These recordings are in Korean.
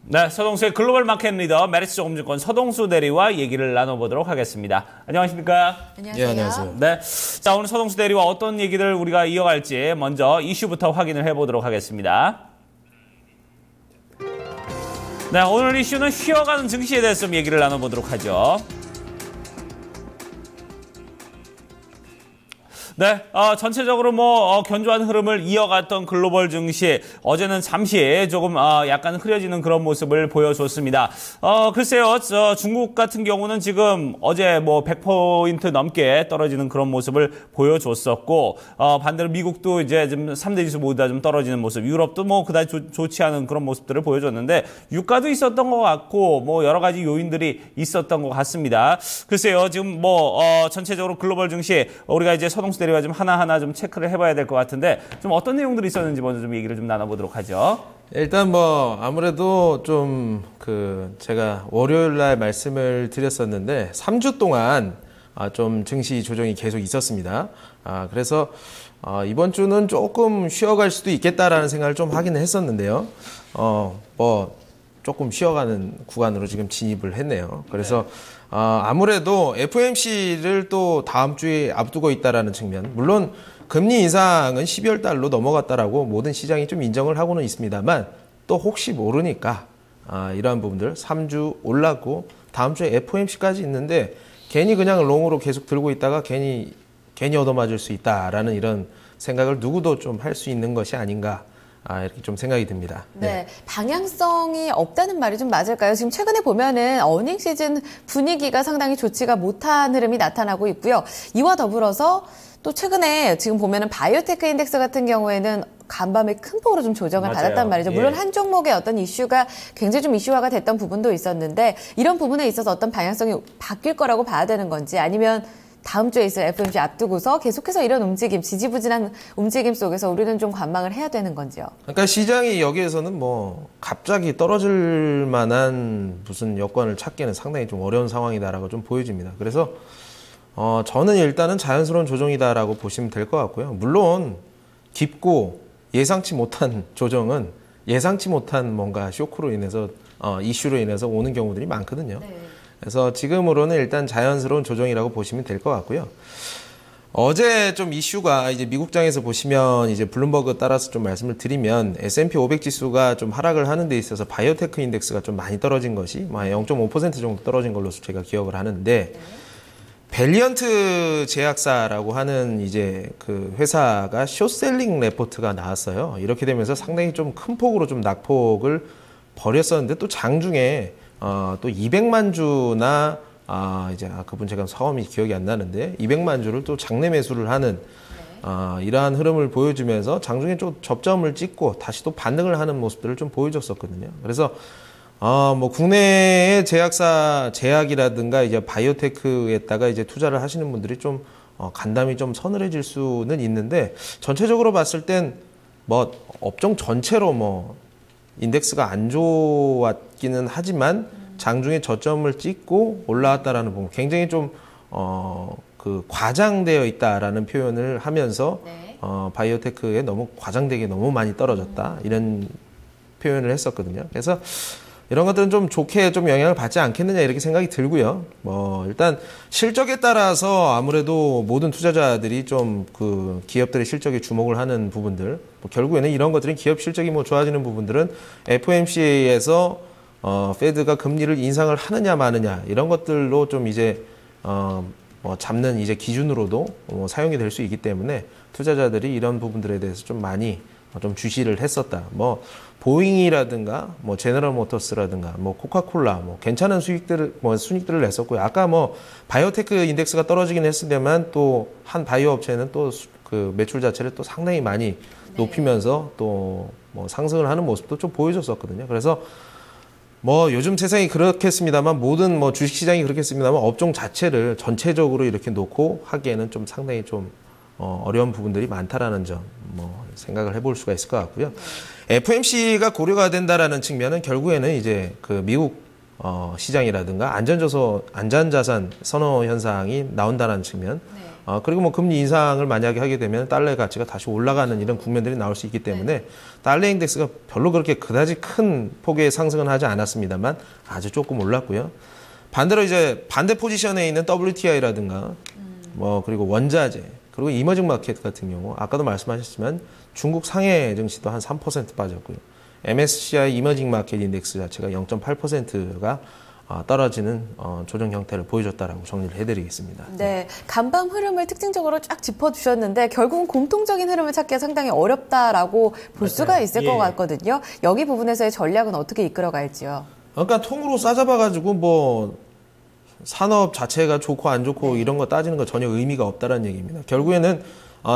네, 서동수의 글로벌 마켓 리더 메리츠 저금증권 서동수 대리와 얘기를 나눠보도록 하겠습니다. 안녕하십니까? 안녕하세요. 예, 안녕하세요. 네, 자 오늘 서동수 대리와 어떤 얘기를 우리가 이어갈지 먼저 이슈부터 확인을 해보도록 하겠습니다. 네, 오늘 이슈는 쉬어가는 증시에 대해서 좀 얘기를 나눠보도록 하죠. 네, 전체적으로 견조한 흐름을 이어갔던 글로벌 증시, 어제는 잠시 조금, 약간 흐려지는 그런 모습을 보여줬습니다. 글쎄요, 중국 같은 경우는 지금 어제 100포인트 넘게 떨어지는 그런 모습을 보여줬었고, 반대로 미국도 이제 좀 3대 지수 모두 다 좀 떨어지는 모습, 유럽도 그다지 좋지 않은 그런 모습들을 보여줬는데, 유가도 있었던 것 같고, 여러 가지 요인들이 있었던 것 같습니다. 글쎄요, 지금 전체적으로 글로벌 증시, 우리가 이제 서동수 대리와 좀 하나하나 좀 체크를 해봐야 될 것 같은데 좀 어떤 내용들이 있었는지 먼저 좀 얘기를 좀 나눠보도록 하죠. 일단 아무래도 좀 제가 월요일 날 말씀을 드렸었는데 3주 동안 좀 증시 조정이 계속 있었습니다. 그래서 이번 주는 조금 쉬어갈 수도 있겠다라는 생각을 좀 하기는 했었는데요. 조금 쉬어가는 구간으로 지금 진입을 했네요. 그래서 아무래도 FOMC를 또 다음 주에 앞두고 있다라는 측면, 물론 금리 인상은 12월 달로 넘어갔다라고 모든 시장이 좀 인정을 하고는 있습니다만 또 혹시 모르니까 이러한 부분들 3주 올랐고 다음 주에 FOMC까지 있는데 괜히 그냥 롱으로 계속 들고 있다가 괜히 얻어맞을 수 있다라는 이런 생각을 누구도 좀 할 수 있는 것이 아닌가. 이렇게 좀 생각이 듭니다. 네. 방향성이 없다는 말이 좀 맞을까요? 지금 최근에 보면은 어닝 시즌 분위기가 상당히 좋지가 못한 흐름이 나타나고 있고요. 이와 더불어서 또 최근에 지금 보면은 바이오테크 인덱스 같은 경우에는 간밤에 큰 폭으로 좀 조정을 맞아요. 받았단 말이죠. 물론 예. 한 종목의 어떤 이슈가 굉장히 좀 이슈화가 됐던 부분도 있었는데 이런 부분에 있어서 어떤 방향성이 바뀔 거라고 봐야 되는 건지 아니면 다음 주에 있을 FOMC 앞두고서 계속해서 이런 움직임, 지지부진한 움직임 속에서 우리는 좀 관망을 해야 되는 건지요? 그러니까 시장이 여기에서는 갑자기 떨어질 만한 무슨 여건을 찾기는 상당히 좀 어려운 상황이다라고 좀 보여집니다. 그래서 저는 일단은 자연스러운 조정이다라고 보시면 될 것 같고요. 물론 깊고 예상치 못한 조정은 예상치 못한 뭔가 쇼크로 인해서 이슈로 인해서 오는 경우들이 많거든요. 네. 그래서 지금으로는 일단 자연스러운 조정이라고 보시면 될 것 같고요. 어제 좀 이슈가 이제 미국장에서 보시면 이제 블룸버그 따라서 좀 말씀을 드리면 S&P 500 지수가 좀 하락을 하는 데 있어서 바이오테크 인덱스가 좀 많이 떨어진 것이 0.5% 정도 떨어진 걸로 제가 기억을 하는데 밸리언트 제약사라고 하는 이제 그 회사가 숏셀링 레포트가 나왔어요. 이렇게 되면서 상당히 좀 큰 폭으로 좀 낙폭을 벌였었는데 또 장중에 또 200만 주나 이제 그분 제가 성함이 기억이 안 나는데 200만 주를 또 장내 매수를 하는 이러한 흐름을 보여주면서 장중에 좀 접점을 찍고 다시 또 반등을 하는 모습들을 좀 보여줬었거든요. 그래서 국내의 제약사 제약이라든가 이제 바이오테크에다가 이제 투자를 하시는 분들이 좀 간담이 좀 서늘해질 수는 있는데 전체적으로 봤을 땐 업종 전체로 인덱스가 안 좋았기는 하지만 장중에 저점을 찍고 올라왔다라는 부분 굉장히 좀 과장되어 있다라는 표현을 하면서 네. 바이오테크에 너무 과장되게 너무 많이 떨어졌다 이런 표현을 했었거든요. 그래서 이런 것들은 좀 좋게 좀 영향을 받지 않겠느냐 이렇게 생각이 들고요. 일단 실적에 따라서 아무래도 모든 투자자들이 좀 그 기업들의 실적에 주목을 하는 부분들, 결국에는 이런 것들은 기업 실적이 좋아지는 부분들은 FOMC에서 페드가 금리를 인상을 하느냐 마느냐 이런 것들로 좀 이제 잡는 이제 기준으로도 사용이 될 수 있기 때문에 투자자들이 이런 부분들에 대해서 좀 많이 좀 주시를 했었다. 보잉이라든가 제너럴 모터스라든가 코카콜라 괜찮은 순익들을 냈었고요. 아까 바이오테크 인덱스가 떨어지긴 했습니다만 또 한 바이오 업체는 또 그 매출 자체를 또 상당히 많이 높이면서 또 상승을 하는 모습도 좀 보여줬었거든요. 그래서 요즘 세상이 그렇겠습니다만 모든 주식시장이 그렇겠습니다만 업종 자체를 전체적으로 이렇게 놓고 하기에는 좀 상당히 좀 어려운 부분들이 많다라는 점 생각을 해볼 수가 있을 것 같고요. FOMC가 고려가 된다라는 측면은 결국에는 이제 그 미국 시장이라든가 안전자산 선호 현상이 나온다는 측면, 그리고 뭐 금리 인상을 만약에 하게 되면 달러의 가치가 다시 올라가는 이런 국면들이 나올 수 있기 때문에 달러 인덱스가 별로 그렇게 그다지 큰 폭의 상승은 하지 않았습니다만 아주 조금 올랐고요. 반대로 이제 반대 포지션에 있는 WTI라든가 뭐 그리고 원자재 그리고 이머징 마켓 같은 경우 아까도 말씀하셨지만 중국 상해 증시도 한 3% 빠졌고요. MSCI 이머징 마켓 인덱스 자체가 0.8%가 떨어지는 조정 형태를 보여줬다라고 정리를 해드리겠습니다. 네, 간밤 흐름을 특징적으로 쫙 짚어주셨는데 결국은 공통적인 흐름을 찾기가 상당히 어렵다라고 볼 수가 있을 것 같거든요. 여기 부분에서의 전략은 어떻게 이끌어갈지요? 그러니까 통으로 싸잡아가지고 뭐 산업 자체가 좋고 안 좋고 이런 거 따지는 거 전혀 의미가 없다라는 얘기입니다. 결국에는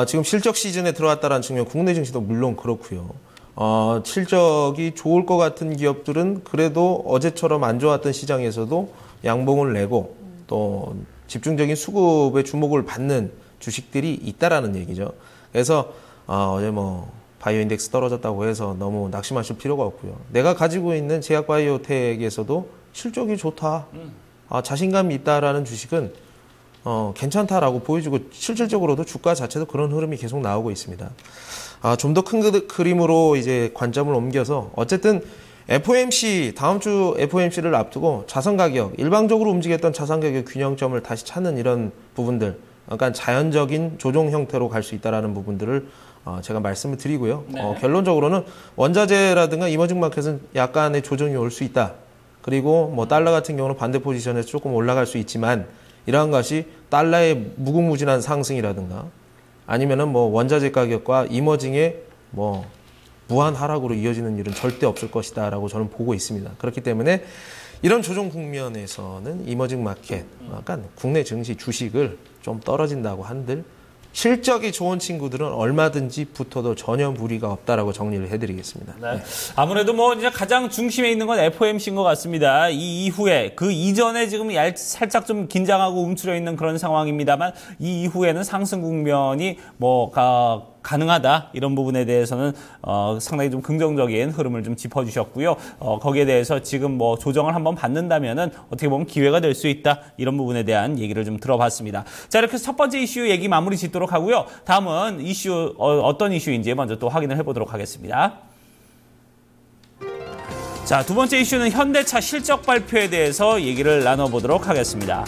지금 실적 시즌에 들어왔다라는 측면 국내 증시도 물론 그렇고요. 실적이 좋을 것 같은 기업들은 그래도 어제처럼 안 좋았던 시장에서도 양봉을 내고 또 집중적인 수급에 주목을 받는 주식들이 있다라는 얘기죠. 그래서 어제 뭐 바이오 인덱스 떨어졌다고 해서 너무 낙심하실 필요가 없고요. 내가 가지고 있는 제약 바이오텍에서도 실적이 좋다. 자신감이 있다라는 주식은 괜찮다라고 보여주고 실질적으로도 주가 자체도 그런 흐름이 계속 나오고 있습니다. 좀 더 큰 그림으로 이제 관점을 옮겨서 어쨌든 FOMC 다음 주 FOMC를 앞두고 자산 가격 일방적으로 움직였던 자산 가격 균형점을 다시 찾는 이런 부분들, 그러니까 자연적인 조정 형태로 갈 수 있다라는 부분들을 제가 말씀을 드리고요. 결론적으로는 원자재라든가 이머징 마켓은 약간의 조정이 올 수 있다. 그리고 뭐 달러 같은 경우는 반대 포지션에서 조금 올라갈 수 있지만 이러한 것이 달러의 무궁무진한 상승이라든가 아니면은 뭐 원자재 가격과 이머징의 뭐 무한 하락으로 이어지는 일은 절대 없을 것이다라고 저는 보고 있습니다. 그렇기 때문에 이런 조정 국면에서는 이머징 마켓, 약간 국내 증시 주식을 좀 떨어진다고 한들 실적이 좋은 친구들은 얼마든지 붙어도 전혀 무리가 없다라고 정리를 해드리겠습니다. 네. 아무래도 뭐 이제 가장 중심에 있는 건 FOMC인 것 같습니다. 이 이후에 그 이전에 지금 살짝 좀 긴장하고 움츠려 있는 그런 상황입니다만 이 이후에는 상승 국면이 뭐 가능하다 이런 부분에 대해서는 상당히 좀 긍정적인 흐름을 좀 짚어주셨고요. 거기에 대해서 지금 뭐 조정을 한번 받는다면은 어떻게 보면 기회가 될 수 있다 이런 부분에 대한 얘기를 좀 들어봤습니다. 자, 이렇게 해서 첫 번째 이슈 얘기 마무리 짓도록 하고요. 다음은 이슈 어떤 이슈인지 먼저 또 확인을 해보도록 하겠습니다. 자, 두 번째 이슈는 현대차 실적 발표에 대해서 얘기를 나눠보도록 하겠습니다.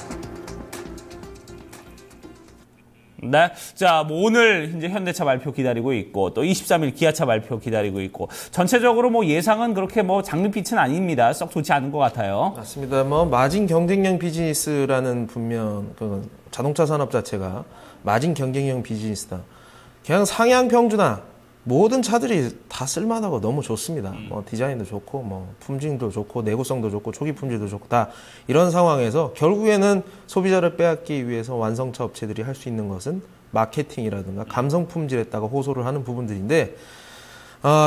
네. 자, 뭐 오늘 이제 현대차 발표 기다리고 있고 또 23일 기아차 발표 기다리고 있고 전체적으로 뭐 예상은 그렇게 뭐 장밋빛은 아닙니다. 썩 좋지 않은 것 같아요. 맞습니다. 뭐 마진 경쟁형 비즈니스라는 분명 그 자동차 산업 자체가 마진 경쟁형 비즈니스다. 그냥 상향 평준화 모든 차들이 다 쓸만하고 너무 좋습니다. 뭐 디자인도 좋고 뭐 품질도 좋고 내구성도 좋고 초기 품질도 좋고 다 이런 상황에서 결국에는 소비자를 빼앗기 위해서 완성차 업체들이 할 수 있는 것은 마케팅이라든가 감성 품질에다가 호소를 하는 부분들인데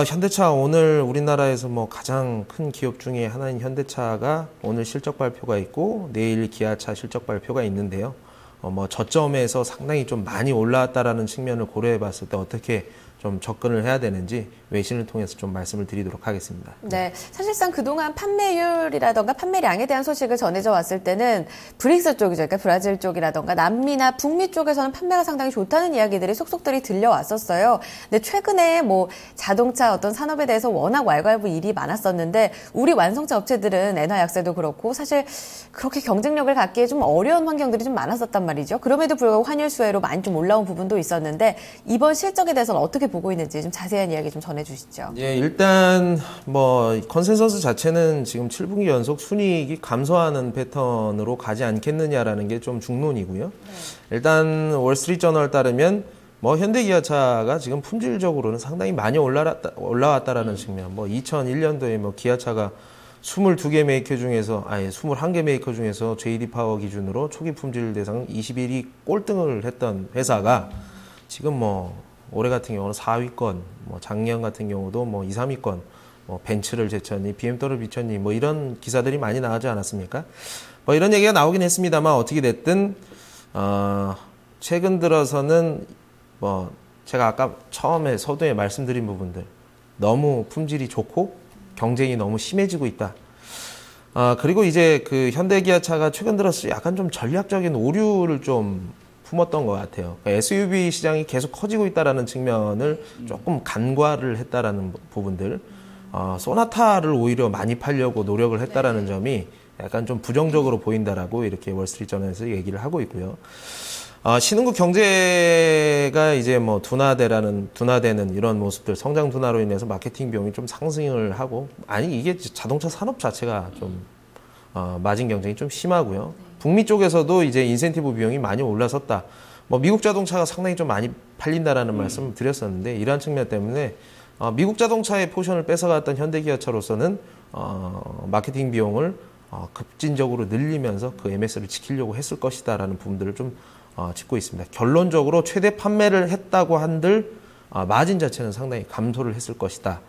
현대차 오늘 우리나라에서 뭐 가장 큰 기업 중에 하나인 현대차가 오늘 실적 발표가 있고 내일 기아차 실적 발표가 있는데요. 뭐 저점에서 상당히 좀 많이 올라왔다라는 측면을 고려해 봤을 때 어떻게 좀 접근을 해야 되는지 외신을 통해서 좀 말씀을 드리도록 하겠습니다. 네, 사실상 그동안 판매율이라던가 판매량에 대한 소식을 전해져 왔을 때는 브릭스 쪽이죠. 그러니까 브라질 쪽이라던가 남미나 북미 쪽에서는 판매가 상당히 좋다는 이야기들이 속속들이 들려왔었어요. 근데 최근에 뭐 자동차 어떤 산업에 대해서 워낙 왈가왈부 일이 많았었는데 우리 완성차 업체들은 엔화 약세도 그렇고 사실 그렇게 경쟁력을 갖기에 좀 어려운 환경들이 좀 많았었단 말이죠. 그럼에도 불구하고 환율 수혜로 많이 좀 올라온 부분도 있었는데 이번 실적에 대해서는 어떻게 보고 있는지 좀 자세한 이야기 좀 전해주시죠. 예, 일단 뭐 컨센서스 자체는 지금 7분기 연속 순이익이 감소하는 패턴으로 가지 않겠느냐라는 게 좀 중론이고요. 일단 월스트리트저널 따르면 뭐 현대기아차가 지금 품질적으로는 상당히 많이 올라왔다라는 측면. 뭐 2001년도에 뭐 기아차가 22개 메이커 중에서 21개 메이커 중에서 JD 파워 기준으로 초기 품질 대상 21위 꼴등을 했던 회사가 지금 뭐 올해 같은 경우는 4위권, 뭐 작년 같은 경우도 뭐 2, 3위권, 뭐 벤츠를 제쳤니, BMW 비쳤니, 뭐 이런 기사들이 많이 나오지 않았습니까? 뭐 이런 얘기가 나오긴 했습니다만 어떻게 됐든 최근 들어서는 뭐 제가 아까 처음에 서두에 말씀드린 부분들 너무 품질이 좋고 경쟁이 너무 심해지고 있다. 그리고 이제 그 현대기아차가 최근 들어서 약간 좀 전략적인 오류를 좀 품었던 것 같아요. 그러니까 SUV 시장이 계속 커지고 있다라는 측면을 조금 간과를 했다라는 부분들, 소나타를 오히려 많이 팔려고 노력을 했다라는 점이 약간 좀 부정적으로 보인다라고 이렇게 월스트리트저널에서 얘기를 하고 있고요. 신흥국 경제가 이제 뭐 둔화되는 이런 모습들, 성장 둔화로 인해서 마케팅 비용이 좀 상승을 하고, 아니 이게 자동차 산업 자체가 좀 마진 경쟁이 좀 심하고요. 북미 쪽에서도 이제 인센티브 비용이 많이 올라섰다. 뭐 미국 자동차가 상당히 좀 많이 팔린다라는 말씀을 드렸었는데, 이러한 측면 때문에 미국 자동차의 포션을 뺏어갔던 현대기아차로서는 마케팅 비용을 급진적으로 늘리면서 그 MS를 지키려고 했을 것이다라는 부분들을 좀 짚고 있습니다. 결론적으로 최대 판매를 했다고 한들 마진 자체는 상당히 감소를 했을 것이다.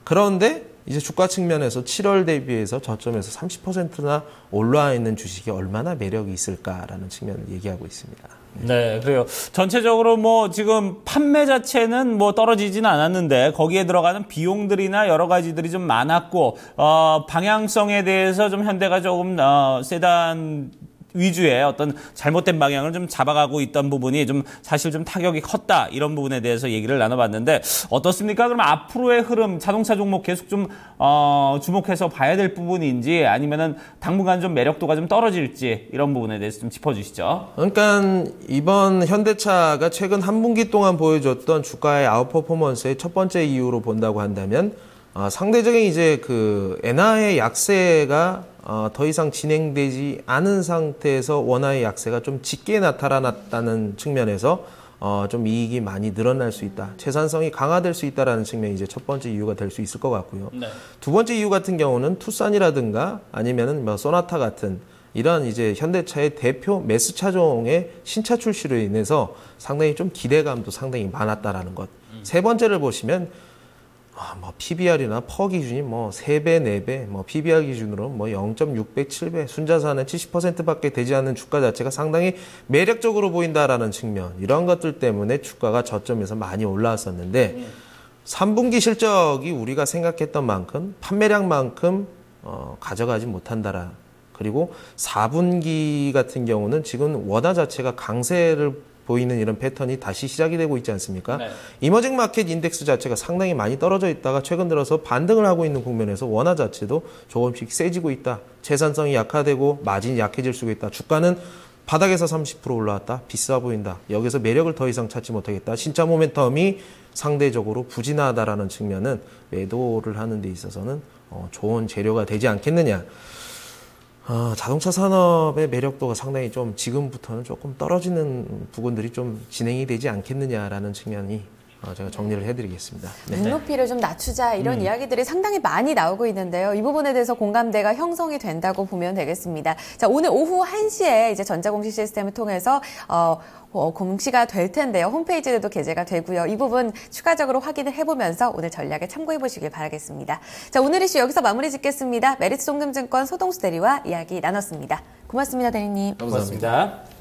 그런데 이제 주가 측면에서 7월 대비해서 저점에서 30%나 올라와 있는 주식이 얼마나 매력이 있을까라는 측면을 얘기하고 있습니다. 네, 그래요. 전체적으로 뭐 지금 판매 자체는 뭐 떨어지지는 않았는데 거기에 들어가는 비용들이나 여러 가지들이 좀 많았고, 방향성에 대해서 좀 현대가 조금 세단 위주의 어떤 잘못된 방향을 좀 잡아가고 있던 부분이 좀 사실 좀 타격이 컸다, 이런 부분에 대해서 얘기를 나눠봤는데 어떻습니까? 그럼 앞으로의 흐름, 자동차 종목 계속 좀 주목해서 봐야 될 부분인지, 아니면은 당분간 좀 매력도가 좀 떨어질지, 이런 부분에 대해서 좀 짚어주시죠. 그러니까 이번 현대차가 최근 한 분기 동안 보여줬던 주가의 아웃퍼포먼스의 첫 번째 이유로 본다고 한다면, 상대적인 이제 그 엔화의 약세가 더 이상 진행되지 않은 상태에서 원화의 약세가 좀 짙게 나타났다는 측면에서 좀 이익이 많이 늘어날 수 있다, 채산성이 강화될 수 있다라는 측면이 이제 첫 번째 이유가 될 수 있을 것 같고요. 네. 두 번째 이유 같은 경우는 투싼이라든가 아니면은 뭐 소나타 같은 이런 이제 현대차의 대표 매스 차종의 신차 출시로 인해서 상당히 좀 기대감도 상당히 많았다라는 것. 세 번째를 보시면 뭐 PBR이나 퍼 기준이 뭐 3배, 4배, 뭐 PBR 기준으로 뭐 0.6배, 7배, 순자산의 70%밖에 되지 않는 주가 자체가 상당히 매력적으로 보인다라는 측면, 이런 것들 때문에 주가가 저점에서 많이 올라왔었는데 3분기 실적이 우리가 생각했던 만큼 판매량만큼 가져가지 못한다라. 그리고 4분기 같은 경우는 지금 원화 자체가 강세를 보이는 이런 패턴이 다시 시작이 되고 있지 않습니까? 네. 이머징 마켓 인덱스 자체가 상당히 많이 떨어져 있다가 최근 들어서 반등을 하고 있는 국면에서 원화 자체도 조금씩 세지고 있다. 채산성이 약화되고 마진이 약해질 수 있다. 주가는 바닥에서 30% 올라왔다. 비싸 보인다. 여기서 매력을 더 이상 찾지 못하겠다. 신차 모멘텀이 상대적으로 부진하다라는 측면은 매도를 하는 데 있어서는 좋은 재료가 되지 않겠느냐. 자동차 산업의 매력도가 상당히 좀 지금부터는 조금 떨어지는 부분들이 좀 진행이 되지 않겠느냐라는 측면이 제가 정리를 해드리겠습니다. 네. 눈높이를 좀 낮추자, 이런 이야기들이 상당히 많이 나오고 있는데요. 이 부분에 대해서 공감대가 형성이 된다고 보면 되겠습니다. 자, 오늘 오후 1시에 이제 전자공시 시스템을 통해서 공시가 될 텐데요. 홈페이지에도 게재가 되고요. 이 부분 추가적으로 확인을 해보면서 오늘 전략에 참고해 보시길 바라겠습니다. 자, 오늘 이슈 여기서 마무리 짓겠습니다. 메리츠 송금증권 소동수 대리와 이야기 나눴습니다. 고맙습니다, 대리님. 감사합니다. 고맙습니다.